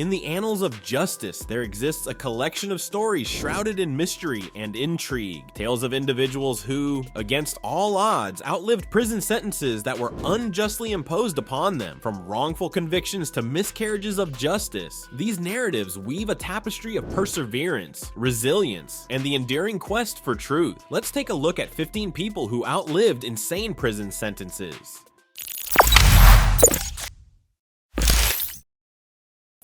In the annals of justice, there exists a collection of stories shrouded in mystery and intrigue. Tales of individuals who, against all odds, outlived prison sentences that were unjustly imposed upon them, from wrongful convictions to miscarriages of justice. These narratives weave a tapestry of perseverance, resilience, and the enduring quest for truth. Let's take a look at 15 people who outlived insane prison sentences.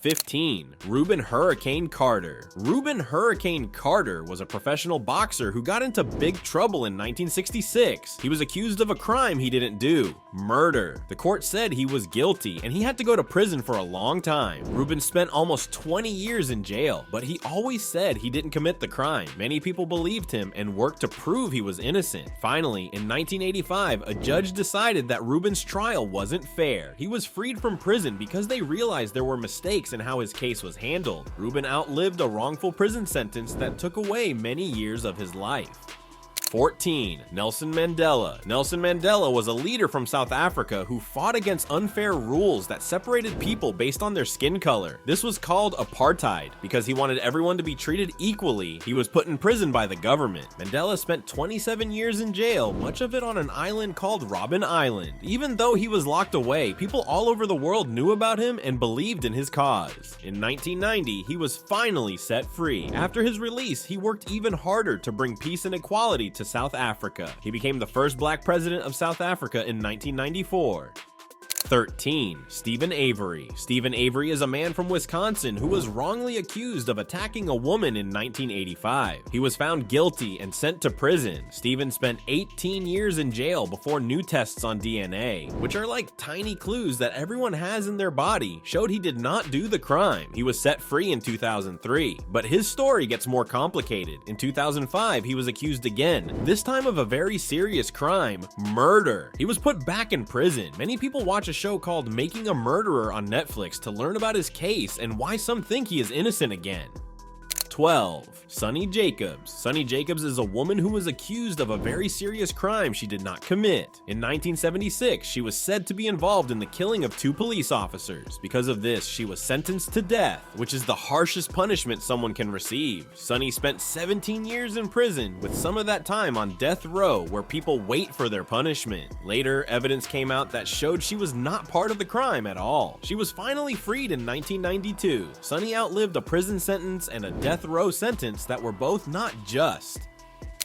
15. Reuben Hurricane Carter. Reuben Hurricane Carter was a professional boxer who got into big trouble in 1966. He was accused of a crime he didn't do: murder. The court said he was guilty, and he had to go to prison for a long time. Reuben spent almost 20 years in jail, but he always said he didn't commit the crime. Many people believed him and worked to prove he was innocent. Finally, in 1985, a judge decided that Reuben's trial wasn't fair. He was freed from prison because they realized there were mistakes in how his case was handled. Reuben outlived a wrongful prison sentence that took away many years of his life. 14. Nelson Mandela. Nelson Mandela was a leader from South Africa who fought against unfair rules that separated people based on their skin color. This was called apartheid. Because he wanted everyone to be treated equally, he was put in prison by the government. Mandela spent 27 years in jail, much of it on an island called Robben Island. Even though he was locked away, people all over the world knew about him and believed in his cause. In 1990, he was finally set free. After his release, he worked even harder to bring peace and equality to South Africa. He became the first black president of South Africa in 1994. 13. Stephen Avery. Stephen Avery is a man from Wisconsin who was wrongly accused of attacking a woman in 1985. He was found guilty and sent to prison. Stephen spent 18 years in jail before new tests on DNA, which are like tiny clues that everyone has in their body, showed he did not do the crime. He was set free in 2003, but his story gets more complicated. In 2005, he was accused again, this time of a very serious crime: murder. He was put back in prison. Many people watch a show called Making a Murderer on Netflix to learn about his case and why some think he is innocent again. 12. Sunny Jacobs. Sunny Jacobs is a woman who was accused of a very serious crime she did not commit. In 1976, she was said to be involved in the killing of 2 police officers. Because of this, she was sentenced to death, which is the harshest punishment someone can receive. Sunny spent 17 years in prison, with some of that time on death row, where people wait for their punishment. Later, evidence came out that showed she was not part of the crime at all. She was finally freed in 1992. Sunny outlived a prison sentence and a death row sentence that were both not just.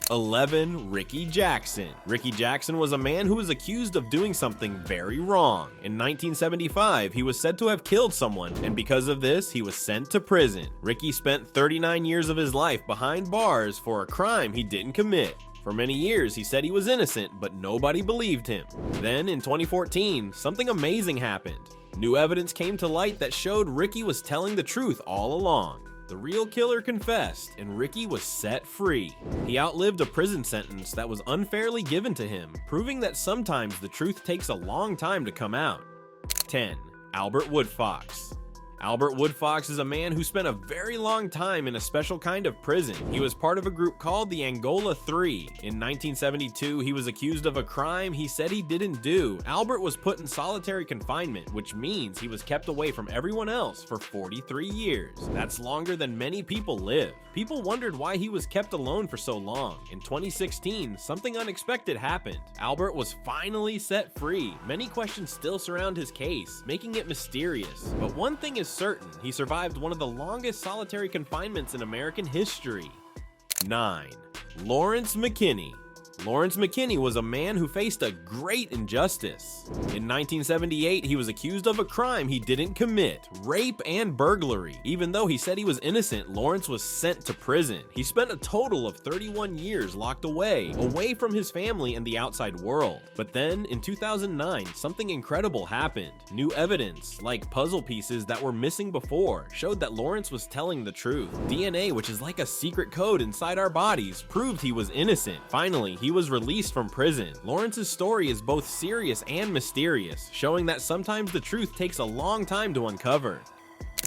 11. Ricky Jackson. Ricky Jackson was a man who was accused of doing something very wrong. In 1975, he was said to have killed someone, and because of this, he was sent to prison. Ricky spent 39 years of his life behind bars for a crime he didn't commit. For many years, he said he was innocent, but nobody believed him. Then, in 2014, something amazing happened. New evidence came to light that showed Ricky was telling the truth all along. The real killer confessed, and Ricky was set free. He outlived a prison sentence that was unfairly given to him, proving that sometimes the truth takes a long time to come out. 10. Albert Woodfox. Albert Woodfox is a man who spent a very long time in a special kind of prison. He was part of a group called the Angola 3. In 1972, he was accused of a crime he said he didn't do. Albert was put in solitary confinement, which means he was kept away from everyone else for 43 years. That's longer than many people live. People wondered why he was kept alone for so long. In 2016, something unexpected happened. Albert was finally set free. Many questions still surround his case, making it mysterious. But one thing is certain: he survived one of the longest solitary confinements in American history. 9. Lawrence Mckin. Lawrence Mckin was a man who faced a great injustice. In 1978, he was accused of a crime he didn't commit: rape and burglary. Even though he said he was innocent, Lawrence was sent to prison. He spent a total of 31 years locked away from his family and the outside world. But then, in 2009, something incredible happened. New evidence, like puzzle pieces that were missing before, showed that Lawrence was telling the truth. DNA, which is like a secret code inside our bodies, proved he was innocent. Finally, he was released from prison. Lawrence's story is both serious and mysterious, showing that sometimes the truth takes a long time to uncover.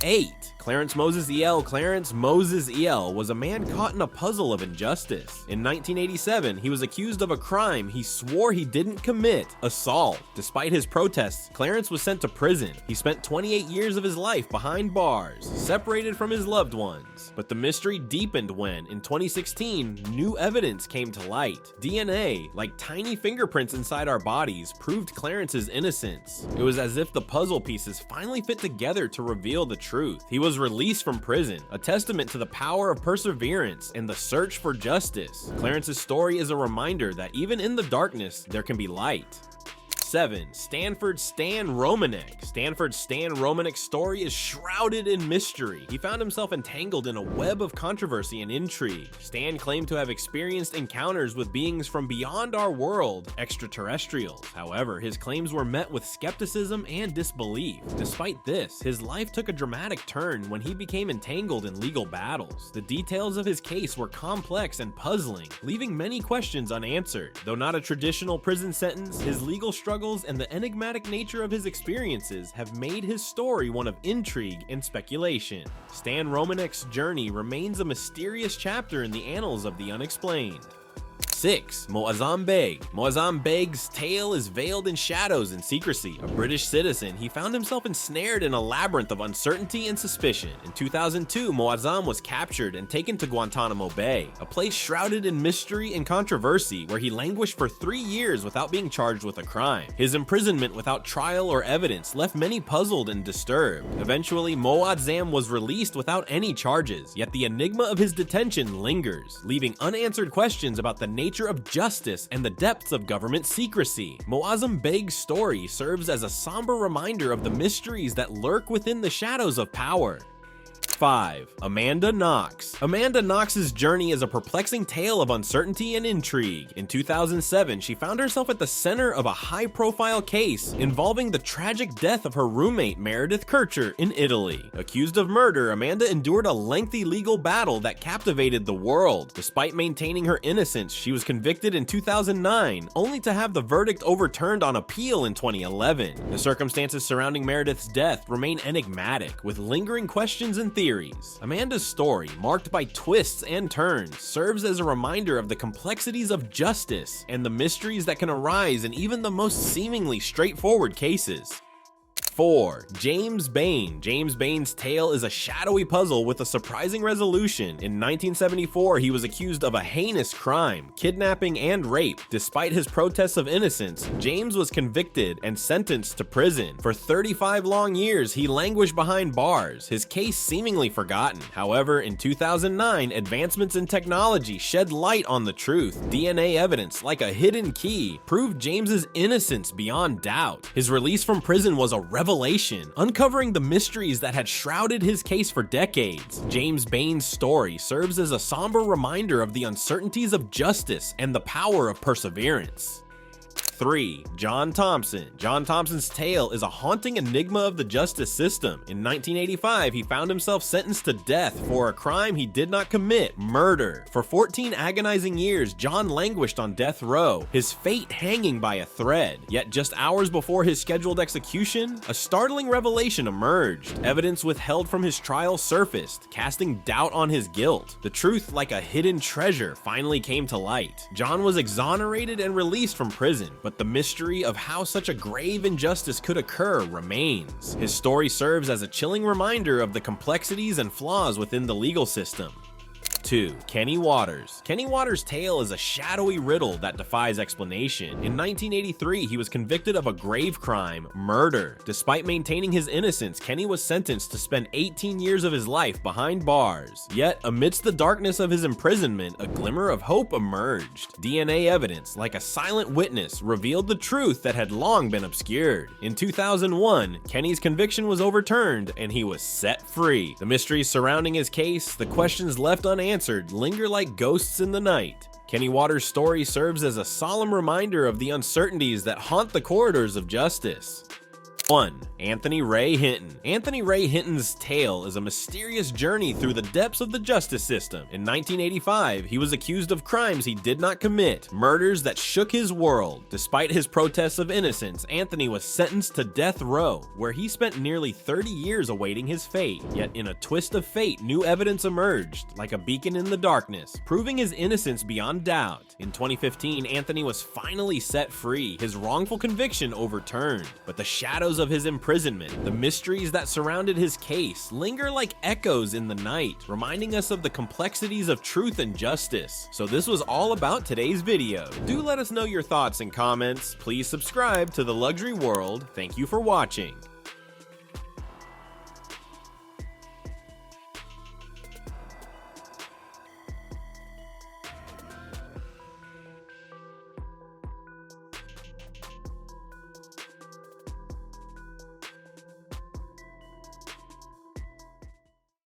8. Clarence Moses Elel was a man caught in a puzzle of injustice. In 1987, he was accused of a crime he swore he didn't commit, assault. Despite his protests, Clarence was sent to prison. He spent 28 years of his life behind bars, separated from his loved ones. But the mystery deepened when, in 2016, new evidence came to light. DNA, like tiny fingerprints inside our bodies, proved Clarence's innocence. It was as if the puzzle pieces finally fit together to reveal the truth. He was released from prison, a testament to the power of perseverance and the search for justice. Clarence's story is a reminder that even in the darkness, there can be light. 7. Stanford Stan Romanek. Stanford Stan Romanek's story is shrouded in mystery. He found himself entangled in a web of controversy and intrigue. Stan claimed to have experienced encounters with beings from beyond our world, extraterrestrials. However, his claims were met with skepticism and disbelief. Despite this, his life took a dramatic turn when he became entangled in legal battles. The details of his case were complex and puzzling, leaving many questions unanswered. Though not a traditional prison sentence, his legal struggles and the enigmatic nature of his experiences have made his story one of intrigue and speculation. Stan Romanek's journey remains a mysterious chapter in the annals of the unexplained. 6. Moazzam Begg. Moazzam Begg's tale is veiled in shadows and secrecy. A British citizen, he found himself ensnared in a labyrinth of uncertainty and suspicion. In 2002, Moazzam was captured and taken to Guantanamo Bay, a place shrouded in mystery and controversy where he languished for 3 years without being charged with a crime. His imprisonment without trial or evidence left many puzzled and disturbed. Eventually, Moazzam was released without any charges, yet the enigma of his detention lingers, leaving unanswered questions about the nature of justice and the depths of government secrecy. Moazzam Begg's story serves as a somber reminder of the mysteries that lurk within the shadows of power. 5. Amanda Knox. Amanda Knox's journey is a perplexing tale of uncertainty and intrigue. In 2007, she found herself at the center of a high-profile case involving the tragic death of her roommate Meredith Kircher in Italy. Accused of murder, Amanda endured a lengthy legal battle that captivated the world. Despite maintaining her innocence, she was convicted in 2009, only to have the verdict overturned on appeal in 2011. The circumstances surrounding Meredith's death remain enigmatic, with lingering questions and theories. Amanda's story, marked by twists and turns, serves as a reminder of the complexities of justice and the mysteries that can arise in even the most seemingly straightforward cases. 4. James Bane. James Bane's tale is a shadowy puzzle with a surprising resolution. In 1974, he was accused of a heinous crime, kidnapping and rape. Despite his protests of innocence, James was convicted and sentenced to prison. For 35 long years, he languished behind bars, his case seemingly forgotten. However, in 2009, advancements in technology shed light on the truth. DNA evidence, like a hidden key, proved James's innocence beyond doubt. His release from prison was a revelation, uncovering the mysteries that had shrouded his case for decades. James Bane's story serves as a somber reminder of the uncertainties of justice and the power of perseverance. 3. John Thompson. John Thompson's tale is a haunting enigma of the justice system. In 1985, he found himself sentenced to death for a crime he did not commit, murder. For 14 agonizing years, John languished on death row, his fate hanging by a thread. Yet just hours before his scheduled execution, a startling revelation emerged. Evidence withheld from his trial surfaced, casting doubt on his guilt. The truth, like a hidden treasure, finally came to light. John was exonerated and released from prison, but the mystery of how such a grave injustice could occur remains. His story serves as a chilling reminder of the complexities and flaws within the legal system. 2. Kenny Waters. Kenny Waters' tale is a shadowy riddle that defies explanation. In 1983, he was convicted of a grave crime, murder. Despite maintaining his innocence, Kenny was sentenced to spend 18 years of his life behind bars. Yet, amidst the darkness of his imprisonment, a glimmer of hope emerged. DNA evidence, like a silent witness, revealed the truth that had long been obscured. In 2001, Kenny's conviction was overturned and he was set free. The mysteries surrounding his case, the questions left unanswered, linger like ghosts in the night. Kenny Waters' story serves as a solemn reminder of the uncertainties that haunt the corridors of justice. 1. Anthony Ray Hinton. Anthony Ray Hinton's tale is a mysterious journey through the depths of the justice system. In 1985, he was accused of crimes he did not commit, murders that shook his world. Despite his protests of innocence, Anthony was sentenced to death row, where he spent nearly 30 years awaiting his fate. Yet in a twist of fate, new evidence emerged, like a beacon in the darkness, proving his innocence beyond doubt. In 2015, Anthony was finally set free, his wrongful conviction overturned. But the shadows of his imprisonment, the mysteries that surrounded his case, linger like echoes in the night, reminding us of the complexities of truth and justice. So this was all about today's video. Do let us know your thoughts and comments. Please subscribe to The Luxury World. Thank you for watching.